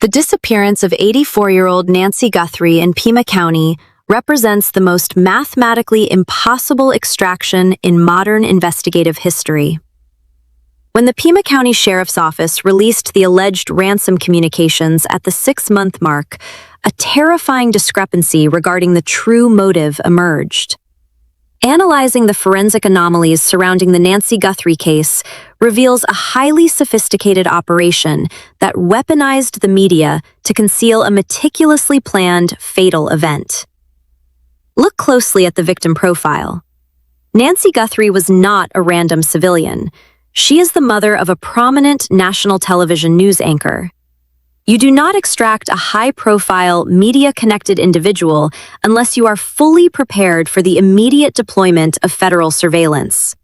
The disappearance of 84-year-old Nancy Guthrie in Pima County represents the most mathematically impossible extraction in modern investigative history. When the Pima County Sheriff's Office released the alleged ransom communications at the 6-month mark, a terrifying discrepancy regarding the true motive emerged. Analyzing the forensic anomalies surrounding the Nancy Guthrie case reveals a highly sophisticated operation that weaponized the media to conceal a meticulously planned, fatal event. Look closely at the victim profile. Nancy Guthrie was not a random civilian. She is the mother of a prominent national television news anchor. You do not extract a high-profile, media-connected individual unless you are fully prepared for the immediate deployment of federal surveillance.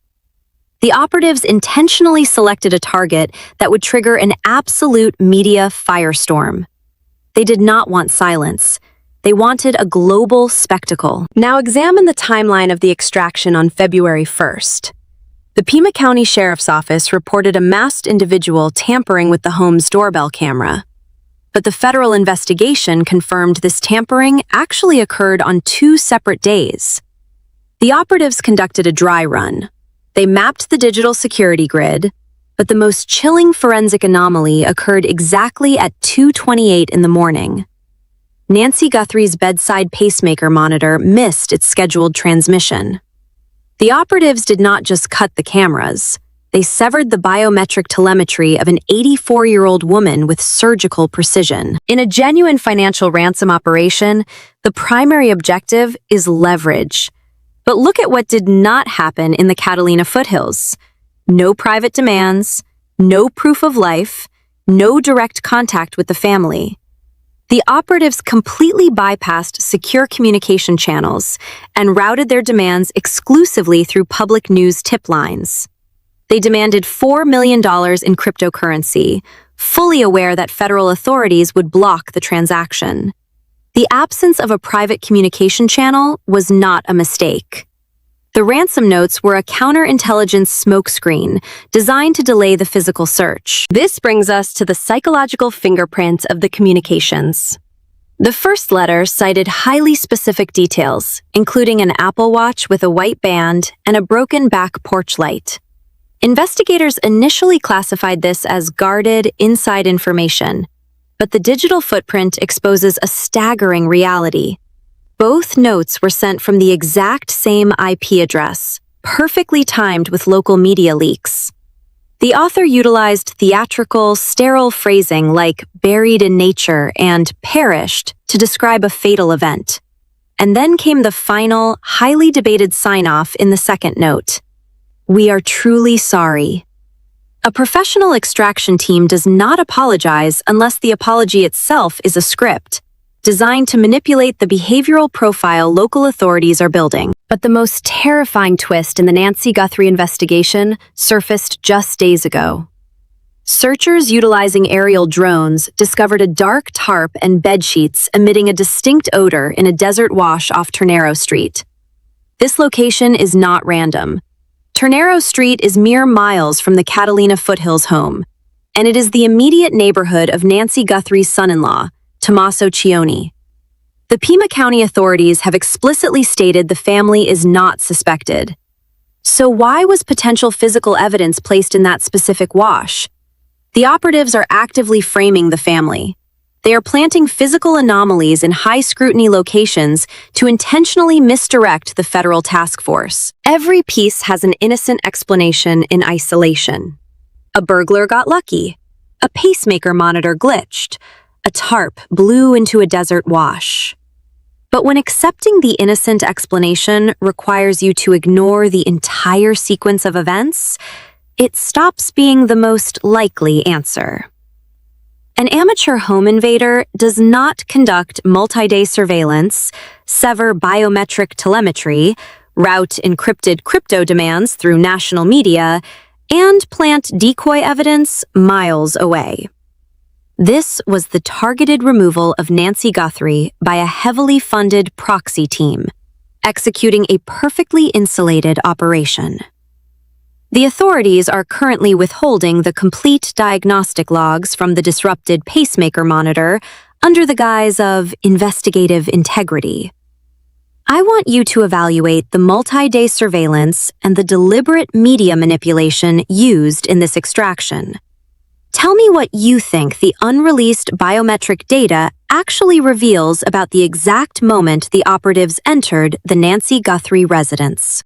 The operatives intentionally selected a target that would trigger an absolute media firestorm. They did not want silence. They wanted a global spectacle. Now examine the timeline of the extraction on February 1st. The Pima County Sheriff's Office reported a masked individual tampering with the home's doorbell camera. But the federal investigation confirmed this tampering actually occurred on 2 separate days. The operatives conducted a dry run. They mapped the digital security grid, but the most chilling forensic anomaly occurred exactly at 2:28 in the morning. Nancy Guthrie's bedside pacemaker monitor missed its scheduled transmission. The operatives did not just cut the cameras. They severed the biometric telemetry of an 84-year-old woman with surgical precision. In a genuine financial ransom operation, the primary objective is leverage. But look at what did not happen in the Catalina foothills. No private demands, no proof of life, no direct contact with the family. The operatives completely bypassed secure communication channels and routed their demands exclusively through public news tip lines. They demanded $4 million in cryptocurrency, fully aware that federal authorities would block the transaction. The absence of a private communication channel was not a mistake. The ransom notes were a counterintelligence smokescreen designed to delay the physical search. This brings us to the psychological fingerprint of the communications. The first letter cited highly specific details, including an Apple Watch with a white band and a broken back porch light. Investigators initially classified this as guarded, inside information, but the digital footprint exposes a staggering reality. Both notes were sent from the exact same IP address, perfectly timed with local media leaks. The author utilized theatrical, sterile phrasing like buried in nature and perished to describe a fatal event. And then came the final, highly debated sign-off in the second note. We are truly sorry. A professional extraction team does not apologize unless the apology itself is a script, designed to manipulate the behavioral profile local authorities are building. But the most terrifying twist in the Nancy Guthrie investigation surfaced just days ago. Searchers utilizing aerial drones discovered a dark tarp and bedsheets emitting a distinct odor in a desert wash off Ternero Street. This location is not random. Ternero Street is mere miles from the Catalina foothills home, and it is the immediate neighborhood of Nancy Guthrie's son-in-law, Tommaso Cioni. The Pima County authorities have explicitly stated the family is not suspected. So why was potential physical evidence placed in that specific wash? The operatives are actively framing the family. They are planting physical anomalies in high-scrutiny locations to intentionally misdirect the federal task force. Every piece has an innocent explanation in isolation. A burglar got lucky. A pacemaker monitor glitched. A tarp blew into a desert wash. But when accepting the innocent explanation requires you to ignore the entire sequence of events, it stops being the most likely answer. An amateur home invader does not conduct multi-day surveillance, sever biometric telemetry, route encrypted crypto demands through national media, and plant decoy evidence miles away. This was the targeted removal of Nancy Guthrie by a heavily funded proxy team, executing a perfectly insulated operation. The authorities are currently withholding the complete diagnostic logs from the disrupted pacemaker monitor under the guise of investigative integrity. I want you to evaluate the multi-day surveillance and the deliberate media manipulation used in this extraction. Tell me what you think the unreleased biometric data actually reveals about the exact moment the operatives entered the Nancy Guthrie residence.